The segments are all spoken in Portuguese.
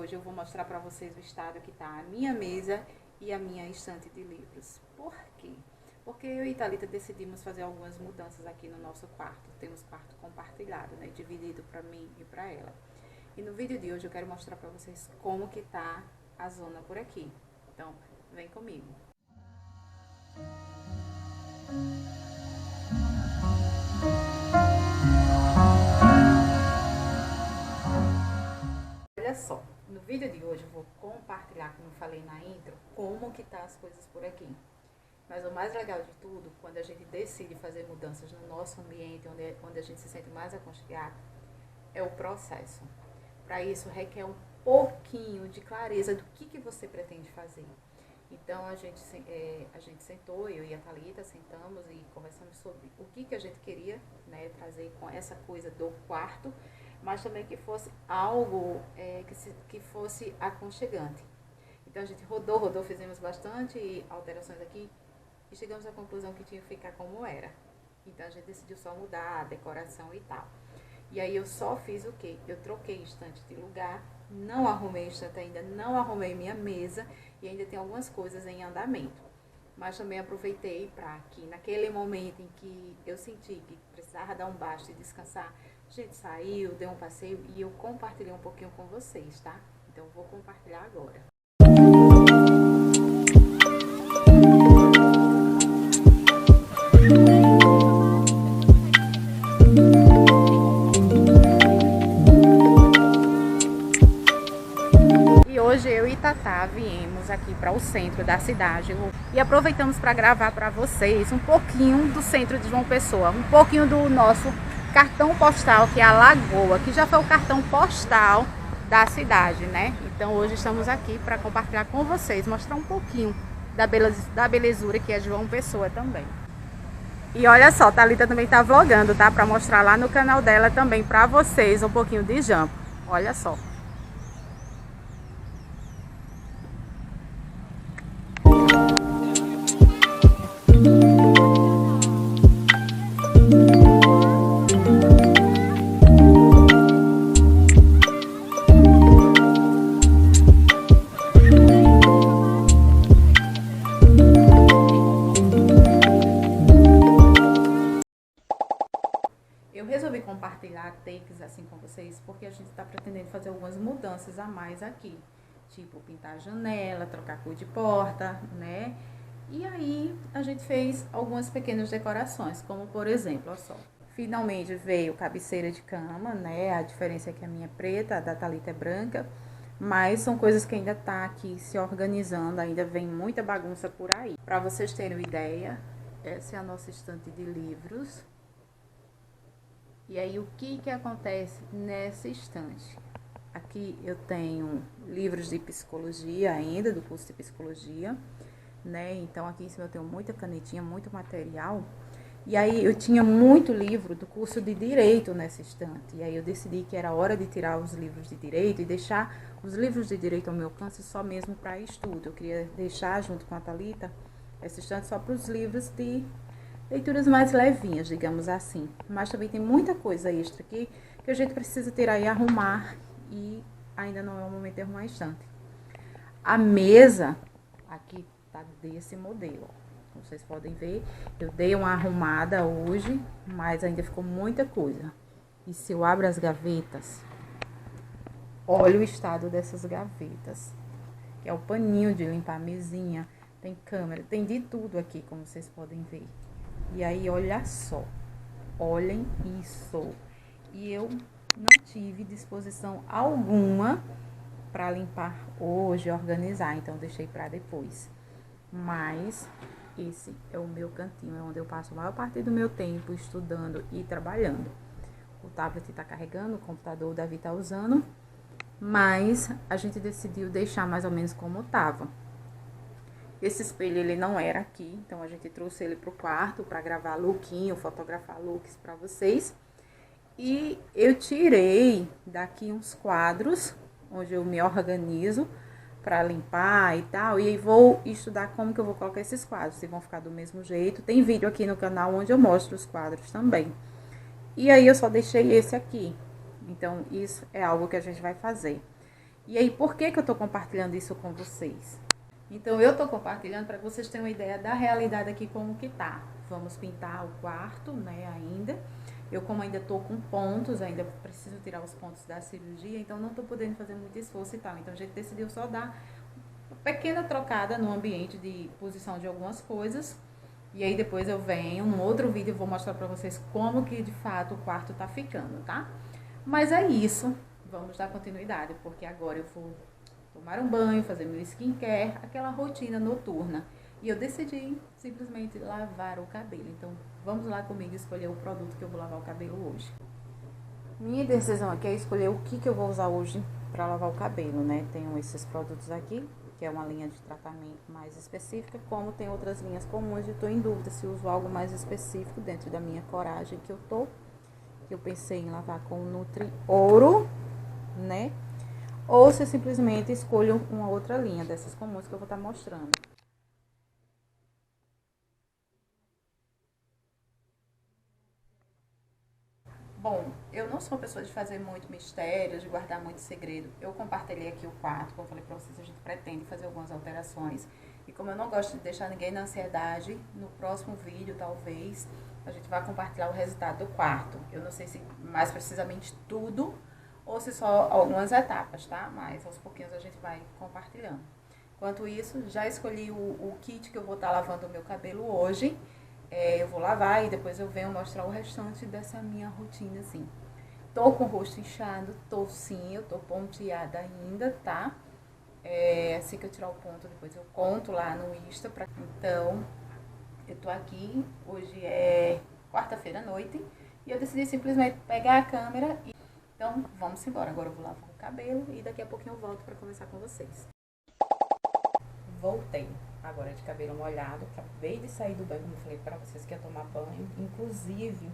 hoje eu vou mostrar para vocês o estado que está a minha mesa e a minha estante de livros. Por quê? Porque eu e Thalita decidimos fazer algumas mudanças aqui no nosso quarto. Temos quarto compartilhado, né? Dividido para mim e para ela. E no vídeo de hoje eu quero mostrar para vocês como que tá a zona por aqui. Então, vem comigo. Olha só, no vídeo de hoje eu vou compartilhar, como eu falei na intro, como que tá as coisas por aqui. Mas o mais legal de tudo, quando a gente decide fazer mudanças no nosso ambiente, onde a gente se sente mais aconchegado, é o processo. Para isso, requer um pouquinho de clareza do que você pretende fazer. Então, a gente sentou, eu e a Thalita sentamos e conversamos sobre o que a gente queria, né, trazer com essa coisa do quarto, mas também que fosse algo que fosse aconchegante. Então, a gente rodou, fizemos bastante alterações aqui e chegamos à conclusão que tinha que ficar como era. Então, a gente decidiu só mudar a decoração e tal. E aí, eu só fiz o quê? Eu troquei estante de lugar, não arrumei estante ainda, não arrumei minha mesa e ainda tem algumas coisas em andamento. Mas também aproveitei para que naquele momento em que eu senti que precisava dar um basta e descansar, a gente saiu, deu um passeio e eu compartilhei um pouquinho com vocês, tá? Então, eu vou compartilhar agora. Hoje eu e Tatá viemos aqui para o centro da cidade e aproveitamos para gravar para vocês um pouquinho do centro de João Pessoa, um pouquinho do nosso cartão postal, que é a Lagoa, que já foi o cartão postal da cidade, né? Então hoje estamos aqui para compartilhar com vocês, mostrar um pouquinho da belezura que é João Pessoa também. E olha só, Thalita também tá vlogando, tá? Para mostrar lá no canal dela também para vocês um pouquinho de Jampo. Olha só. Eu resolvi compartilhar takes assim com vocês porque a gente está pretendendo fazer algumas mudanças a mais aqui. Tipo, pintar a janela, trocar cor de porta, né? E aí a gente fez algumas pequenas decorações, como por exemplo, olha só. Finalmente veio cabeceira de cama, né? A diferença é que a minha é preta, a da Thalita é branca. Mas são coisas que ainda tá aqui se organizando, ainda vem muita bagunça por aí. Para vocês terem uma ideia, essa é a nossa estante de livros. E aí, o que acontece nessa estante? Aqui eu tenho livros de psicologia ainda, do curso de psicologia, né? Então, aqui em cima eu tenho muita canetinha, muito material. E aí, eu tinha muito livro do curso de Direito nessa estante. E aí, eu decidi que era hora de tirar os livros de Direito e deixar os livros de Direito ao meu alcance só mesmo para estudo. Eu queria deixar, junto com a Thalita, essa estante só para os livros de leituras mais levinhas, digamos assim. Mas também tem muita coisa extra aqui que a gente precisa tirar e arrumar. E ainda não é o momento de arrumar a estante. A mesa aqui tá desse modelo. Como vocês podem ver, eu dei uma arrumada hoje, mas ainda ficou muita coisa. E se eu abro as gavetas, olha o estado dessas gavetas. Que é o paninho de limpar a mesinha. Tem câmera, tem de tudo aqui, como vocês podem ver. E aí, olha só, olhem isso. E eu não tive disposição alguma para limpar hoje, organizar, então deixei para depois. Mas esse é o meu cantinho, é onde eu passo a maior parte do meu tempo estudando e trabalhando. O tablet está carregando, o computador o Davi está usando, mas a gente decidiu deixar mais ou menos como estava. Esse espelho, ele não era aqui, então a gente trouxe ele pro quarto para gravar lookinho, fotografar looks para vocês. E eu tirei daqui uns quadros, onde eu me organizo para limpar e tal. E aí vou estudar como que eu vou colocar esses quadros, se vão ficar do mesmo jeito. Tem vídeo aqui no canal onde eu mostro os quadros também. E aí eu só deixei esse aqui. Então, isso é algo que a gente vai fazer. E aí, por que eu estou compartilhando isso com vocês? Então, eu estou compartilhando para que vocês tenham uma ideia da realidade aqui como que tá. Vamos pintar o quarto, né, ainda. Eu, como ainda estou com pontos, ainda preciso tirar os pontos da cirurgia, então não estou podendo fazer muito esforço e tal. Então, a gente decidiu só dar uma pequena trocada no ambiente de posição de algumas coisas. E aí, depois eu venho, num outro vídeo, eu vou mostrar para vocês como que, de fato, o quarto tá ficando, tá? Mas é isso. Vamos dar continuidade, porque agora eu vou tomar um banho, fazer meu skincare, aquela rotina noturna. E eu decidi simplesmente lavar o cabelo. Então, vamos lá comigo escolher o produto que eu vou lavar o cabelo hoje. Minha decisão aqui é escolher o que eu vou usar hoje para lavar o cabelo, né? Tenho esses produtos aqui, que é uma linha de tratamento mais específica, como tem outras linhas comuns, e estou em dúvida se uso algo mais específico dentro da minha coragem que eu tô. Que eu pensei em lavar com o Nutri Ouro, né? Ou se simplesmente escolho uma outra linha dessas comuns que eu vou estar mostrando. Bom, eu não sou uma pessoa de fazer muito mistério, de guardar muito segredo. Eu compartilhei aqui o quarto, como eu falei pra vocês, a gente pretende fazer algumas alterações. E como eu não gosto de deixar ninguém na ansiedade, no próximo vídeo, talvez, a gente vai compartilhar o resultado do quarto. Eu não sei se mais precisamente tudo, ou se só algumas etapas, tá? Mas aos pouquinhos a gente vai compartilhando. Enquanto isso, já escolhi o kit que eu vou estar lavando o meu cabelo hoje. Eu vou lavar e depois eu venho mostrar o restante dessa minha rotina, assim. Tô com o rosto inchado, tô sim, eu tô ponteada ainda, tá? Assim que eu tirar o ponto, depois eu conto lá no Insta. Então, eu tô aqui, hoje é quarta-feira à noite, e eu decidi simplesmente pegar a câmera e... Então, vamos embora. Agora eu vou lavar o cabelo e daqui a pouquinho eu volto pra conversar com vocês. Voltei, agora de cabelo molhado, acabei de sair do banho, como eu falei pra vocês que ia tomar banho, inclusive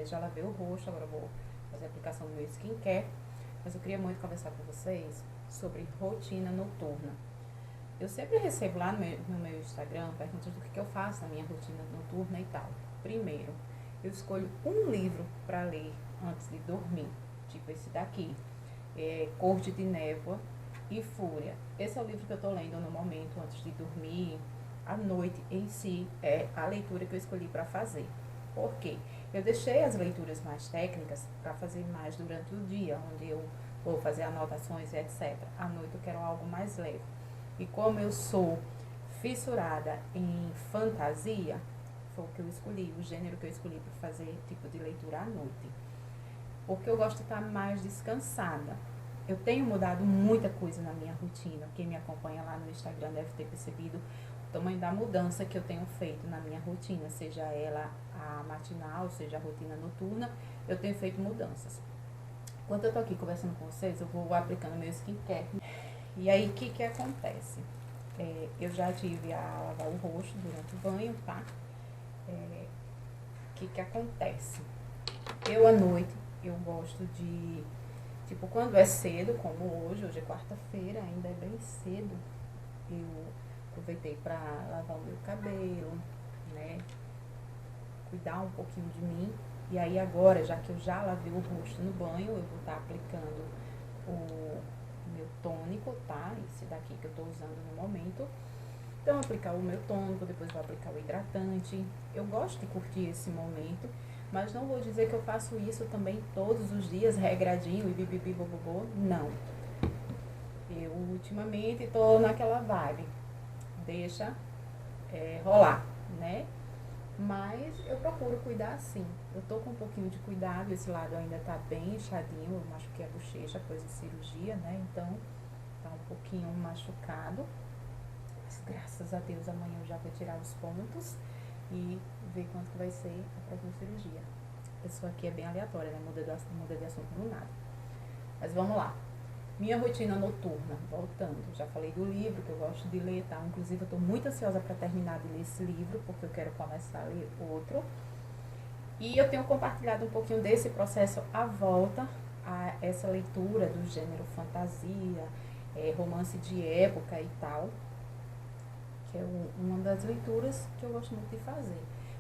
já lavei o rosto, agora eu vou fazer a aplicação do meu skincare, mas eu queria muito conversar com vocês sobre rotina noturna. Eu sempre recebo lá no meu Instagram perguntas do que eu faço na minha rotina noturna e tal. Primeiro, eu escolho um livro para ler antes de dormir, tipo esse daqui, Corte de Névoa e Fúria. Esse é o livro que eu tô lendo no momento, antes de dormir. À noite em si é a leitura que eu escolhi para fazer. Por quê? Eu deixei as leituras mais técnicas para fazer mais durante o dia, onde eu vou fazer anotações e etc. À noite eu quero algo mais leve. E como eu sou fissurada em fantasia, foi o que eu escolhi, o gênero que eu escolhi para fazer tipo de leitura à noite. Porque eu gosto de estar mais descansada. Eu tenho mudado muita coisa na minha rotina. Quem me acompanha lá no Instagram deve ter percebido o tamanho da mudança que eu tenho feito na minha rotina, seja ela a matinal, seja a rotina noturna, eu tenho feito mudanças. Enquanto eu tô aqui conversando com vocês, eu vou aplicando meu skincare. E aí, o que acontece? Eu já tive a lavar o rosto durante o banho, tá? O que acontece? Eu, à noite, eu gosto de... Tipo, quando é cedo, como hoje é quarta-feira, ainda é bem cedo, eu aproveitei pra lavar o meu cabelo, né? Cuidar um pouquinho de mim. E aí agora, já que eu já lavei o rosto no banho, eu vou estar aplicando o meu tônico, tá? Esse daqui que eu tô usando no momento. Então, aplicar o meu tônico, depois vou aplicar o hidratante. Eu gosto de curtir esse momento, mas não vou dizer que eu faço isso também todos os dias, regradinho e bibibi bobobô, não. Eu, ultimamente, tô naquela vibe, deixa rolar, né? Mas eu procuro cuidar sim. Eu tô com um pouquinho de cuidado, esse lado ainda tá bem inchadinho, eu machuquei a bochecha após a cirurgia, né? Então, tá um pouquinho machucado. Mas graças a Deus amanhã eu já vou tirar os pontos e ver quanto que vai ser a próxima cirurgia. A pessoa aqui é bem aleatória, né? Muda de assunto no nada. Mas vamos lá. Minha rotina noturna, voltando, já falei do livro que eu gosto de ler, tá? Inclusive eu tô muito ansiosa para terminar de ler esse livro, porque eu quero começar a ler outro. E eu tenho compartilhado um pouquinho desse processo à volta a essa leitura do gênero fantasia, romance de época e tal, que é uma das leituras que eu gosto muito de fazer.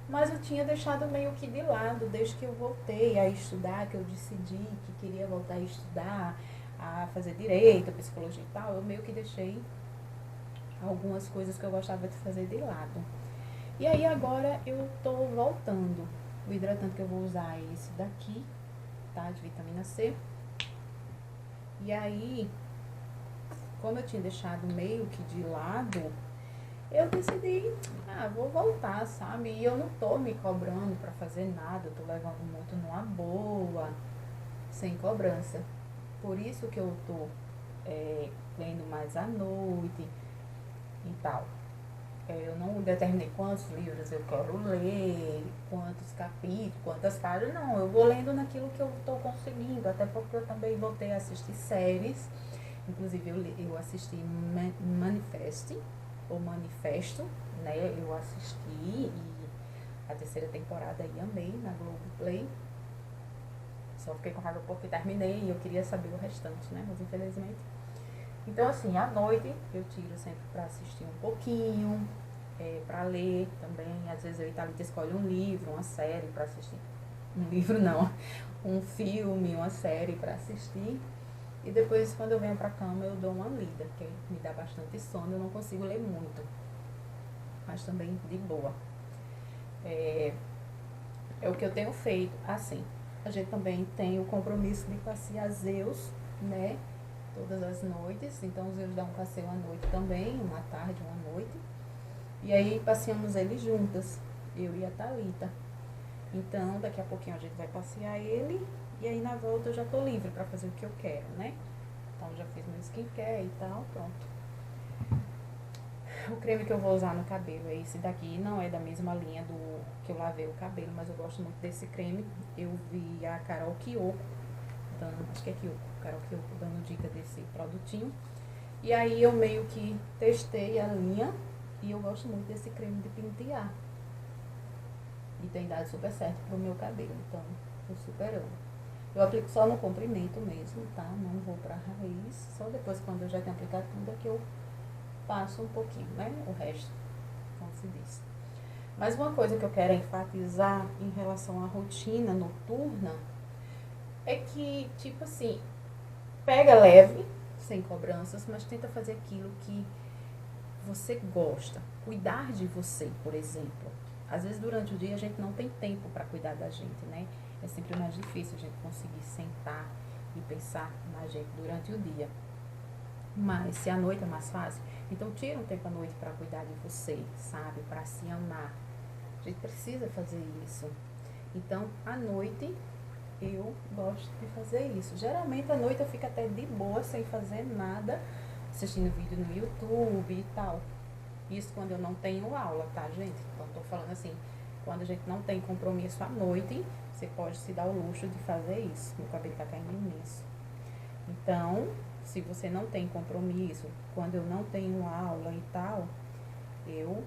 Mas eu tinha deixado meio que de lado, desde que eu voltei a estudar, que eu decidi que queria voltar a estudar, a fazer direito, psicologia e tal, eu meio que deixei algumas coisas que eu gostava de fazer de lado. E aí agora eu tô voltando. O hidratante que eu vou usar é esse daqui, tá? De vitamina C. E aí, como eu tinha deixado meio que de lado, eu decidi, vou voltar, sabe? E eu não tô me cobrando pra fazer nada, eu tô levando muito numa boa, sem cobrança. Por isso que eu tô lendo mais à noite e tal. Eu não determinei quantos livros eu quero ler, quantos capítulos, quantas páginas, não. Eu vou lendo naquilo que eu estou conseguindo, até porque eu também voltei a assistir séries. Inclusive eu assisti Manifest, ou Manifesto, né? Eu assisti e a terceira temporada aí amei na Globoplay. Só fiquei com raiva porque terminei e eu queria saber o restante, né? Mas infelizmente. Então assim, à noite eu tiro sempre pra assistir um pouquinho, pra ler também. Às vezes eu e Thalita escolhe um livro, uma série pra assistir. Um livro não, um filme, uma série pra assistir. E depois, quando eu venho pra cama, eu dou uma lida, que me dá bastante sono. Eu não consigo ler muito, mas também de boa. É o que eu tenho feito. Assim, a gente também tem o compromisso de passear Zeus, né? Todas as noites. Então, os Zeus dão um passeio à noite também, uma tarde, uma noite. E aí, passeamos ele juntas, eu e a Thalita. Então, daqui a pouquinho a gente vai passear ele. E aí, na volta, eu já tô livre pra fazer o que eu quero, né? Então, já fiz meu skincare e tal, pronto. O creme que eu vou usar no cabelo é esse daqui. Não é da mesma linha do que eu lavei o cabelo, mas eu gosto muito desse creme. Eu vi a Carol Kiyoko dando, acho que é Kiyoko, Carol Kiyoko dando dica desse produtinho. E aí eu meio que testei a linha e eu gosto muito desse creme de pentear. E tem dado super certo pro meu cabelo, então eu super amo. Eu aplico só no comprimento mesmo, tá? Não vou pra raiz, só depois quando eu já tenho aplicado tudo é que eu passo um pouquinho, né? O resto, como se diz. Mas uma coisa que eu quero enfatizar em relação à rotina noturna é que, tipo assim, pega leve, sem cobranças, mas tenta fazer aquilo que você gosta. Cuidar de você, por exemplo. Às vezes durante o dia a gente não tem tempo para cuidar da gente, né? É sempre mais difícil a gente conseguir sentar e pensar na gente durante o dia. Mas se à noite é mais fácil, então tira um tempo à noite para cuidar de você, sabe? Para se amar. A gente precisa fazer isso. Então, à noite, eu gosto de fazer isso. Geralmente, à noite eu fico até de boa, sem fazer nada, assistindo vídeo no YouTube e tal. Isso quando eu não tenho aula, tá, gente? Então, tô falando assim, quando a gente não tem compromisso à noite, você pode se dar o luxo de fazer isso. Meu cabelo tá caindo imenso. Então, se você não tem compromisso, quando eu não tenho aula e tal, eu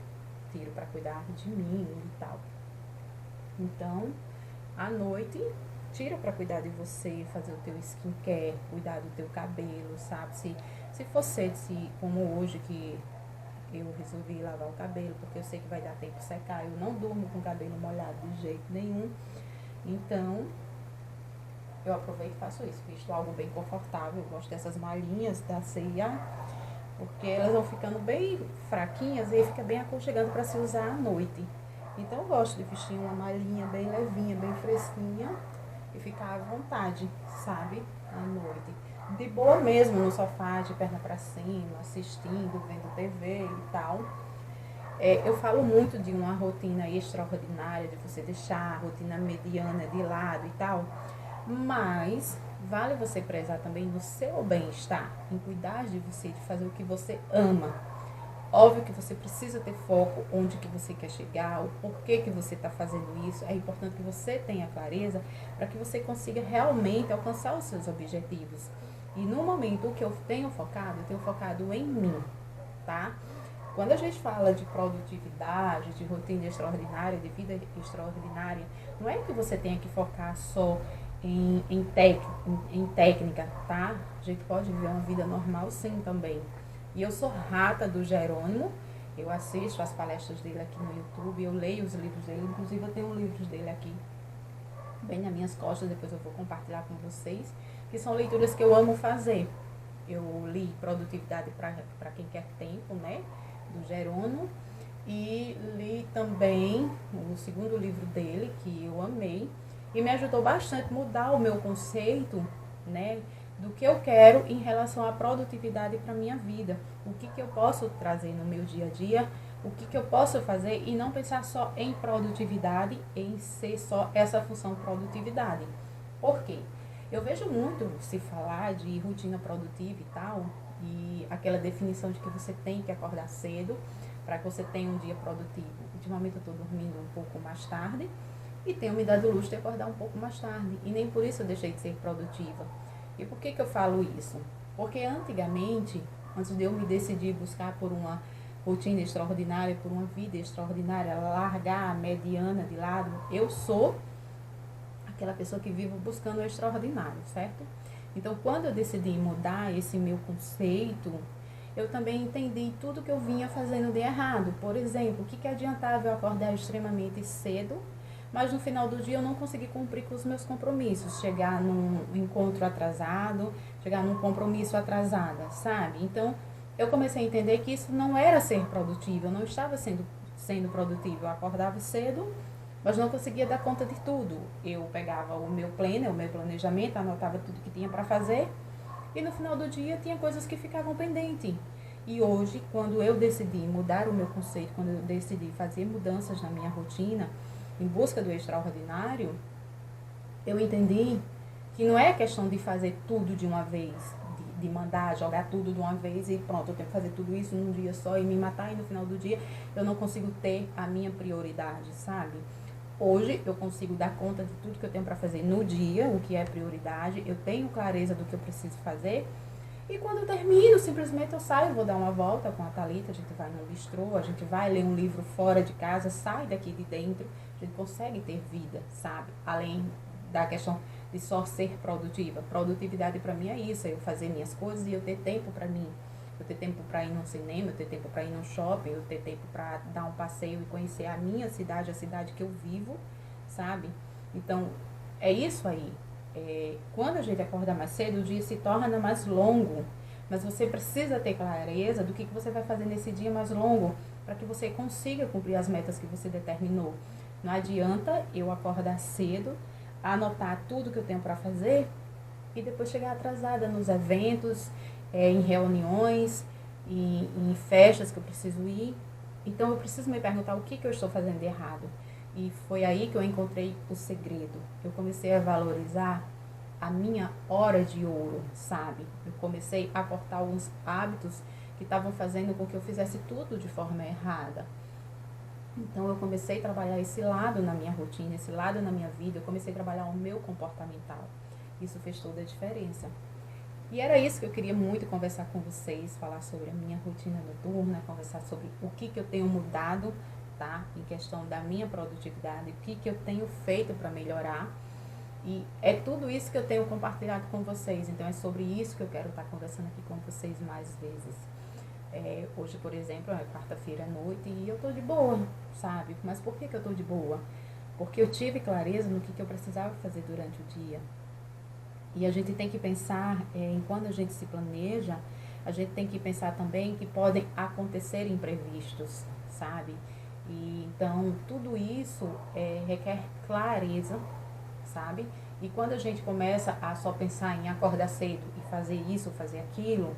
tiro para cuidar de mim e tal. Então, à noite, tira para cuidar de você, fazer o teu skincare, cuidar do teu cabelo, sabe? Se for cedo, como hoje que eu resolvi lavar o cabelo, porque eu sei que vai dar tempo de secar, eu não durmo com o cabelo molhado de jeito nenhum. Então, eu aproveito e faço isso. Visto algo bem confortável. Eu gosto dessas malhinhas da C&A, porque elas vão ficando bem fraquinhas e fica bem aconchegante para se usar à noite. Então eu gosto de vestir uma malhinha bem levinha, bem fresquinha e ficar à vontade, sabe? À noite. De boa mesmo, no sofá, de perna para cima, assistindo, vendo TV e tal. Eu falo muito de uma rotina extraordinária, de você deixar a rotina mediana de lado e tal, mas vale você prezar também no seu bem-estar, em cuidar de você, de fazer o que você ama. Óbvio que você precisa ter foco onde que você quer chegar, o porquê que você está fazendo isso. É importante que você tenha clareza para que você consiga realmente alcançar os seus objetivos. E no momento que eu tenho focado em mim, tá? Quando a gente fala de produtividade, de rotina extraordinária, de vida extraordinária, não é que você tenha que focar só em técnica, tá? A gente pode viver uma vida normal sim também. E eu sou rata do Jerônimo, eu assisto as palestras dele aqui no YouTube, eu leio os livros dele, inclusive eu tenho livros dele aqui, bem nas minhas costas, depois eu vou compartilhar com vocês. que são leituras que eu amo fazer. Eu li Produtividade para Quem Quer Tempo, né, do Jerônimo, e li também o segundo livro dele, que eu amei, e me ajudou bastante a mudar o meu conceito, né, do que eu quero em relação à produtividade para a minha vida. O que eu posso trazer no meu dia a dia, o que eu posso fazer e não pensar só em produtividade, em ser só essa função produtividade. Por quê? Eu vejo muito se falar de rotina produtiva e tal, e aquela definição de que você tem que acordar cedo para que você tenha um dia produtivo. Ultimamente eu estou dormindo um pouco mais tarde e tenho me dado o luxo de acordar um pouco mais tarde. E nem por isso eu deixei de ser produtiva. E por que eu falo isso? Porque antigamente, antes de eu me decidir buscar por uma rotina extraordinária, por uma vida extraordinária, largar a mediana de lado, eu sou aquela pessoa que vive buscando o extraordinário, certo? Então, quando eu decidi mudar esse meu conceito, eu também entendi tudo que eu vinha fazendo de errado. Por exemplo, o que adiantava eu acordar extremamente cedo, mas no final do dia eu não consegui cumprir com os meus compromissos, chegar num encontro atrasado, chegar num compromisso atrasada, sabe? Então, eu comecei a entender que isso não era ser produtivo, eu não estava sendo produtivo. Eu acordava cedo, mas não conseguia dar conta de tudo. Eu pegava o meu planner, o meu planejamento, anotava tudo que tinha para fazer, e no final do dia tinha coisas que ficavam pendentes. E hoje, quando eu decidi mudar o meu conceito, quando eu decidi fazer mudanças na minha rotina, em busca do extraordinário, eu entendi que não é questão de fazer tudo de uma vez, de mandar, jogar tudo de uma vez e pronto, eu tenho que fazer tudo isso num dia só e me matar, e no final do dia eu não consigo ter a minha prioridade, sabe? Hoje eu consigo dar conta de tudo que eu tenho para fazer no dia, o que é prioridade, eu tenho clareza do que eu preciso fazer. E quando eu termino, simplesmente eu saio, vou dar uma volta com a Thalita, a gente vai no bistrô, a gente vai ler um livro fora de casa, sai daqui de dentro, a gente consegue ter vida, sabe? Além da questão de só ser produtiva. Produtividade para mim é isso, é eu fazer minhas coisas e eu ter tempo para mim. Eu ter tempo para ir no cinema, eu ter tempo para ir no shopping, eu ter tempo para dar um passeio e conhecer a minha cidade, a cidade que eu vivo, sabe? Então, é isso aí. Quando a gente acorda mais cedo, o dia se torna mais longo. Mas você precisa ter clareza do que você vai fazer nesse dia mais longo para que você consiga cumprir as metas que você determinou. Não adianta eu acordar cedo, anotar tudo que eu tenho para fazer e depois chegar atrasada nos eventos, em reuniões, em festas que eu preciso ir. Então eu preciso me perguntar o que eu estou fazendo de errado. E foi aí que eu encontrei o segredo. Eu comecei a valorizar a minha hora de ouro, sabe? Eu comecei a cortar alguns hábitos que estavam fazendo com que eu fizesse tudo de forma errada. Então eu comecei a trabalhar esse lado na minha rotina, esse lado na minha vida, eu comecei a trabalhar o meu comportamental. Isso fez toda a diferença. E era isso que eu queria muito conversar com vocês, falar sobre a minha rotina noturna, conversar sobre o que eu tenho mudado, tá? Em questão da minha produtividade, o que eu tenho feito para melhorar. E é tudo isso que eu tenho compartilhado com vocês. Então é sobre isso que eu quero estar conversando aqui com vocês mais vezes. Hoje, por exemplo, é quarta-feira à noite e eu tô de boa, sabe? Mas por que eu tô de boa? Porque eu tive clareza no que eu precisava fazer durante o dia. E a gente tem que pensar, em quando a gente se planeja, a gente tem que pensar também que podem acontecer imprevistos, sabe? E, então, tudo isso requer clareza, sabe? E quando a gente começa a só pensar em acordar cedo e fazer isso, fazer aquilo,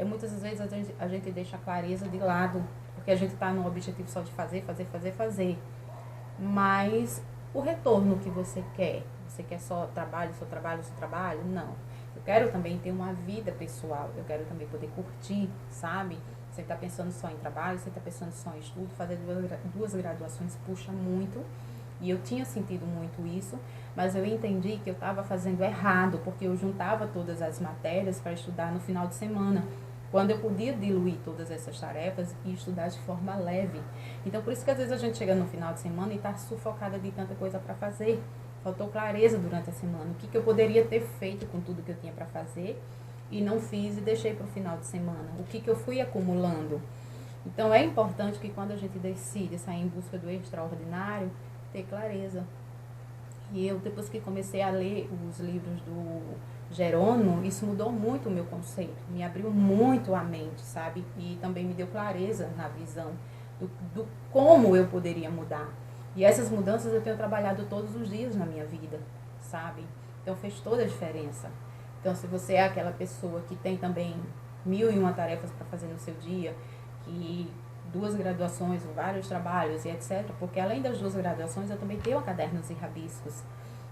muitas vezes a gente deixa a clareza de lado, porque a gente está no objetivo só de fazer, fazer, fazer, fazer. Mas o retorno que você quer só trabalho, só trabalho, só trabalho? Não. Eu quero também ter uma vida pessoal, eu quero também poder curtir, sabe? Você está pensando só em trabalho, você está pensando só em estudo, fazer duas graduações puxa muito. E eu tinha sentido muito isso, mas eu entendi que eu estava fazendo errado, porque eu juntava todas as matérias para estudar no final de semana, quando eu podia diluir todas essas tarefas e estudar de forma leve. Então, por isso que às vezes a gente chega no final de semana e está sufocada de tanta coisa para fazer. Faltou clareza durante a semana. O que eu poderia ter feito com tudo que eu tinha para fazer e não fiz e deixei para o final de semana. O que eu fui acumulando. Então, é importante que quando a gente decide sair em busca do extraordinário, ter clareza. E eu, depois que comecei a ler os livros do Jerônimo, isso mudou muito o meu conceito, me abriu muito a mente, sabe? E também me deu clareza na visão do como eu poderia mudar. E essas mudanças eu tenho trabalhado todos os dias na minha vida, sabe? Então fez toda a diferença. Então se você é aquela pessoa que tem também 1001 tarefas para fazer no seu dia, que 2 graduações, vários trabalhos e etc. Porque além das 2 graduações eu também tenho cadernos e rabiscos.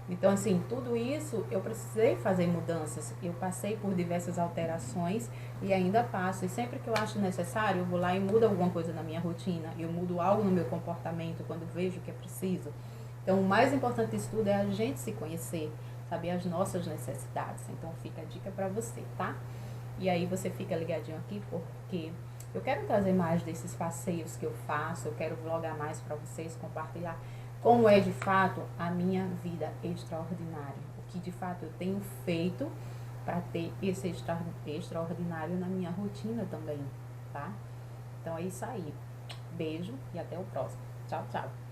Então, assim, tudo isso eu precisei fazer mudanças. Eu passei por diversas alterações e ainda passo. E sempre que eu acho necessário, eu vou lá e mudo alguma coisa na minha rotina. Eu mudo algo no meu comportamento quando vejo que é preciso. Então, o mais importante disso tudo é a gente se conhecer, saber as nossas necessidades. Então, fica a dica pra você, tá? E aí você fica ligadinho aqui porque eu quero trazer mais desses passeios que eu faço. Eu quero vlogar mais pra vocês, compartilhar como é de fato a minha vida extraordinária, o que de fato eu tenho feito para ter esse extraordinário na minha rotina também, tá? Então é isso aí. Beijo e até o próximo. Tchau, tchau.